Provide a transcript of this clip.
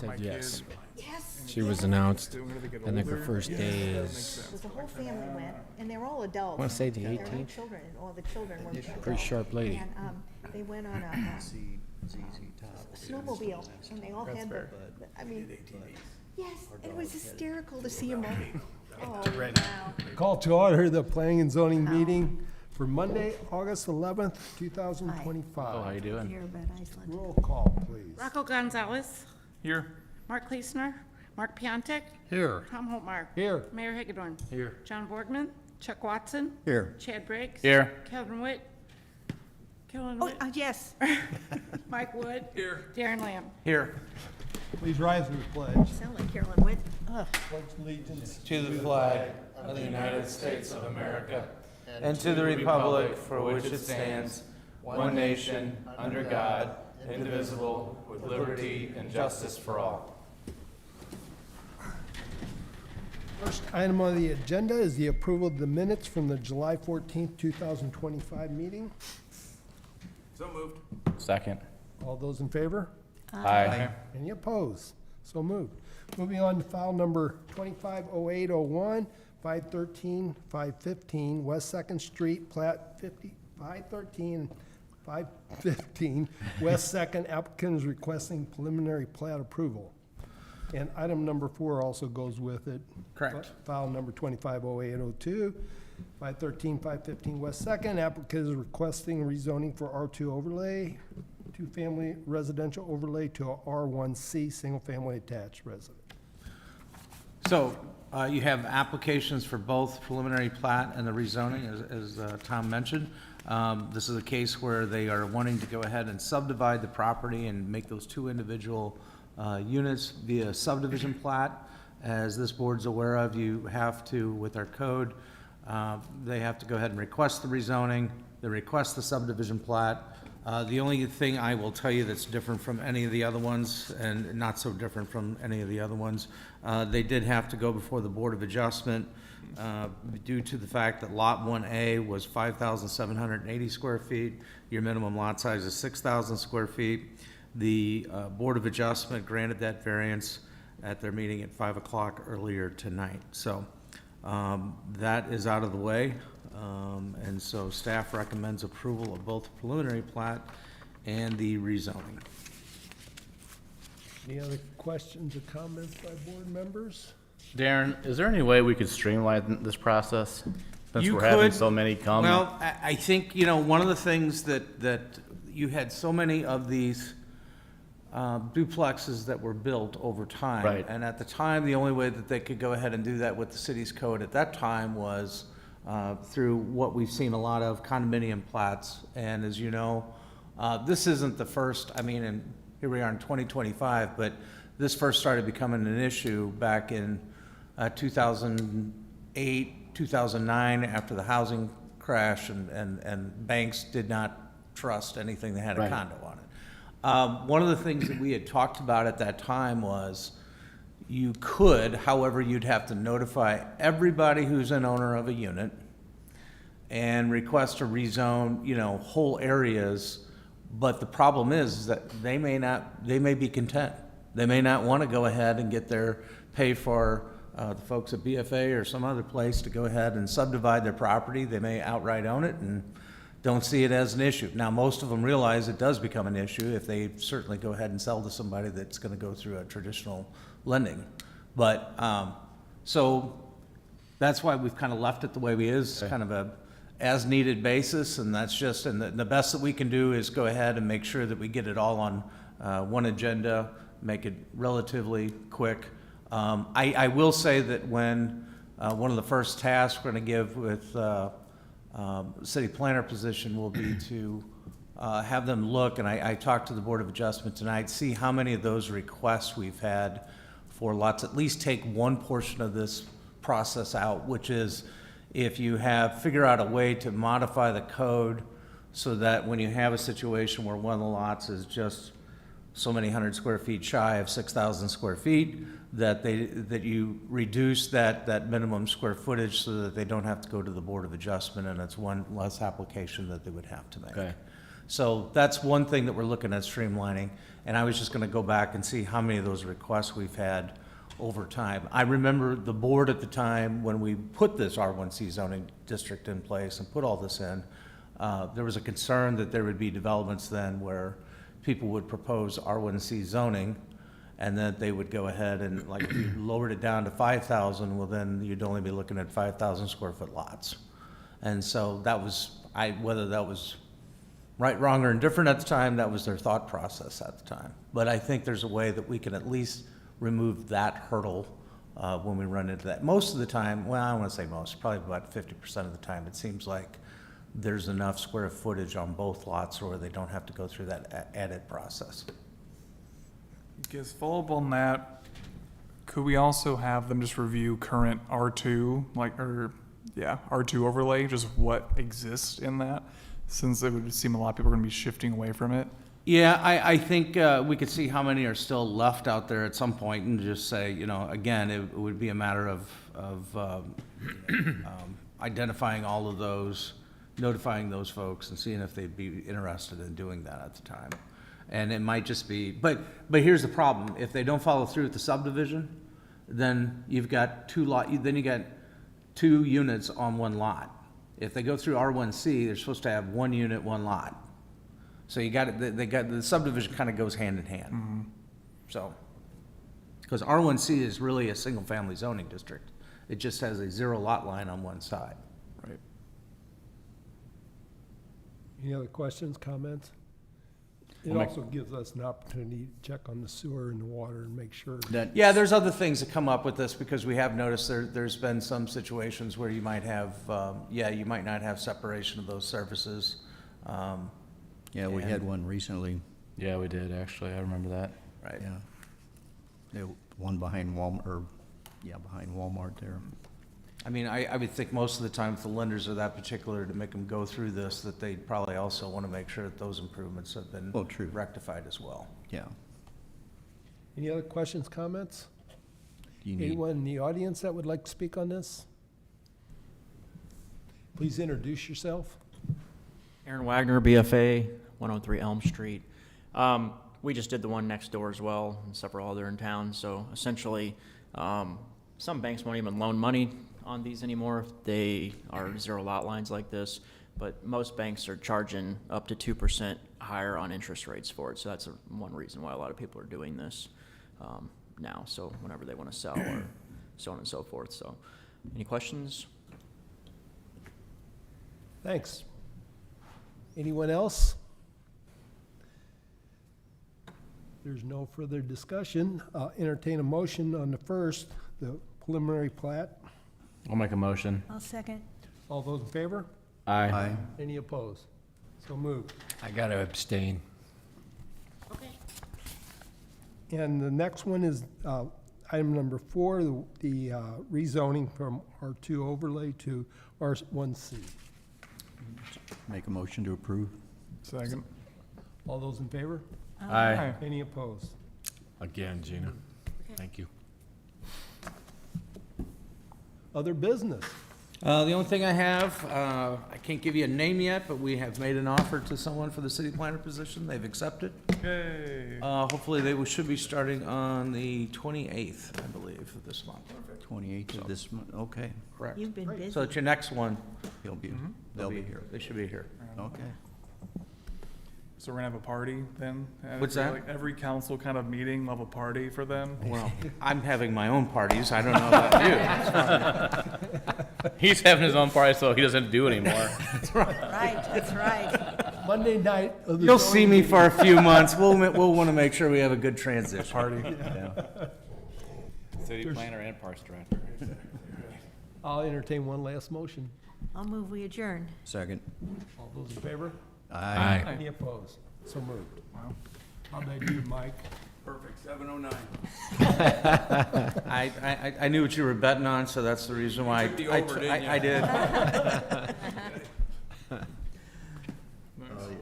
said yes. Yes. She was announced. When they get I think her older, first yeah, day that makes is sense. The whole family went, and they're all adults. I wanna say the They're not 18th. children, and all the children were adults. pretty sharp lady. And they went on a snowmobile, and they all had the, I mean, yes, and it was hysterical to see them all. Oh, wow. Call to order the planning and zoning meeting for Monday, August 11th, 2025. Oh, how you doing? Here about Iceland. Roll call, please. Rocco Gonzalez, Here. Mark Kleesner, Mark Piontek, Here. Tom Holtmark. Here. Mayor Hagedorn. Here. John Borgman, Chuck Watson, Here. Chad Briggs. Here. Calvin Witt. Kellen Oh, Witt. yes. Mike Wood. Here. Darren Lamb. Here. Please rise for the pledge. Sound like Carolyn Witt. Ugh. Pledge allegiance. To the flag of the United States of America and to the republic for which it stands, one nation, under God, indivisible, with liberty and justice for all. First item on the agenda is the approval of the minutes from the July 14th, 2025 meeting. So moved. Second. All those in favor? Aye. Any opposed? So moved. Moving on to file number 250801, 513, 515 West 2nd Street, plat 513, 515 West 2nd. Applicant is requesting preliminary plat approval. And item number 4 also goes with it. Correct. File number 250802, 513, 515 West 2nd. Applicant is requesting rezoning for R2 overlay, two-family residential overlay to a R1C, single-family attached resident. So you have applications for both preliminary plat and the rezoning, as Tom mentioned. This is a case where they are wanting to go ahead and subdivide the property and make those two individual units via subdivision plat. As this board's aware of, you have to, with our code, they have to go ahead and request the rezoning, they request the subdivision plat. The only thing I will tell you that's different from any of the other ones, and not so different from any of the other ones, they did have to go before the Board of Adjustment due to the fact that Lot 1A was 5,780 square feet. Your minimum lot size is 6,000 square feet. The Board of Adjustment granted that variance at their meeting at 5 o'clock earlier tonight. So that is out of the way. And so staff recommends approval of both preliminary plat and the rezoning. Any other questions or comments by board members? Darren, is there any way we could streamline this process? Since You we're having could- so many come? Well, I think, you know, one of the things that you had so many of these duplexes that were built over time. Right. And at the time, the only way that they could go ahead and do that with the city's code at that time was through what we've seen a lot of, condominium plats. And as you know, this isn't the first, I mean, and here we are in 2025, but this first started becoming an issue back in 2008, 2009, after the housing crash, and banks did not trust anything that had a Right. condo on it. One of the things that we had talked about at that time was you could, however, you'd have to notify everybody who's an owner of a unit and request to rezone, you know, whole areas. But the problem is that they may be content. They may not want to go ahead and pay for the folks at BFA or some other place to go ahead and subdivide their property. They may outright own it and don't see it as an issue. Now, most of them realize it does become an issue if they certainly go ahead and sell to somebody that's going to go through a traditional lending. But, so that's why we've kind of left it the way it is, kind of a as-needed basis, and that's just, and the best that we can do is go ahead and make sure that we get it all on one agenda, make it relatively quick. I will say that when one of the first tasks we're going to give with city planner position will be to have them look, and I talked to the Board of Adjustment tonight, see how many of those requests we've had for lots, at least take one portion of this process out, which is if you figure out a way to modify the code so that when you have a situation where one of the lots is just so many hundred square feet shy of 6,000 square feet, that you reduce that minimum square footage so that they don't have to go to the Board of Adjustment, and it's one less application that they would have to make. Okay. So that's one thing that we're looking at streamlining, and I was just gonna go back and see how many of those requests we've had over time. I remember the board at the time, when we put this R1C zoning district in place and put all this in, there was a concern that there would be developments then where people would propose R1C zoning, and then they would go ahead and, like, if you lowered it down to 5,000, well, then you'd only be looking at 5,000 square foot lots. And so that was, whether that was right, wrong, or indifferent at the time, that was their thought process at the time. But I think there's a way that we can at least remove that hurdle when we run into that. Most of the time, well, I don't want to say most, probably about 50% of the time, it seems like there's enough square footage on both lots or they don't have to go through that edit process. Guess follow up on that, could we also have them just review current R2, R2 overlay, just what exists in that? Since it would seem a lot of people are gonna be shifting away from it. Yeah, I think we could see how many are still left out there at some point and just say, again, it would be a matter of identifying all of those, notifying those folks and seeing if they'd be interested in doing that at the time. And it might just be, but here's the problem. If they don't follow through with the subdivision, then you've got then you got 2 units on 1 lot. If they go through R1C, they're supposed to have 1 unit, 1 lot. So you got it, the subdivision kind of goes hand in hand. Mm-hmm. So, because R1C is really a single-family zoning district. It just has a 0 lot line on one side. Right. Any other questions, comments? It I'll make- also gives us an opportunity to check on the sewer and the water and make sure. Yeah, there's other things that come up with this because we have noticed there's been some situations where you might have, you might not have separation of those services. Yeah, we had one recently, Yeah, we did, actually. I remember that. Right. yeah. The one behind Walmart, behind Walmart there. I mean, I would think most of the time if the lenders are that particular to make them go through this, that they'd probably also want to make sure that those improvements have been Well, true. rectified as well. Yeah. Any other questions, comments? Do you need, Anyone in the audience that would like to speak on this? Please introduce yourself. Aaron Wagner, BFA, 103 Elm Street. We just did the one next door as well, and several other in town. So essentially, some banks won't even loan money on these anymore if they are 0 lot lines like this. But most banks are charging up to 2% higher on interest rates for it. So that's one reason why a lot of people are doing this now. So whenever they want to sell or so on and so forth. So any questions? Thanks. Anyone else? There's no further discussion. Entertain a motion on the first, the preliminary plat. I'll make a motion. I'll second. All those in favor? aye, Any opposed? So moved. I gotta abstain. Okay. And the next one is item number 4, the rezoning from R2 overlay to R1C. make a motion to approve. Second. All those in favor? Aye. Any opposed? Again, Gina. Thank you. Other business? The only thing I have, I can't give you a name yet, but we have made an offer to someone for the city planner position. They've accepted. Yay. Hopefully should be starting on the 28th, I believe, of this month. 28th of this month, okay. Correct. You've been busy. So it's your next one. They'll be here. They should be here. Okay. So we're gonna have a party then? What's that? Like every council kind of meeting, we'll have a party for them? Well, I'm having my own parties. I don't know about you. He's having his own party, so he doesn't do it anymore. Right, that's right. Monday night of the You'll see zoning me meeting. for a few months. We'll want to make sure we have a good transition. Party. City planner and parks director. I'll entertain one last motion. I'll move we adjourn. Second. All those in favor? Aye. Any opposed? So moved. How'd I do, Mike? Perfect, 7:09. I knew what you were betting on, so that's the reason why You took the over, didn't you? I did.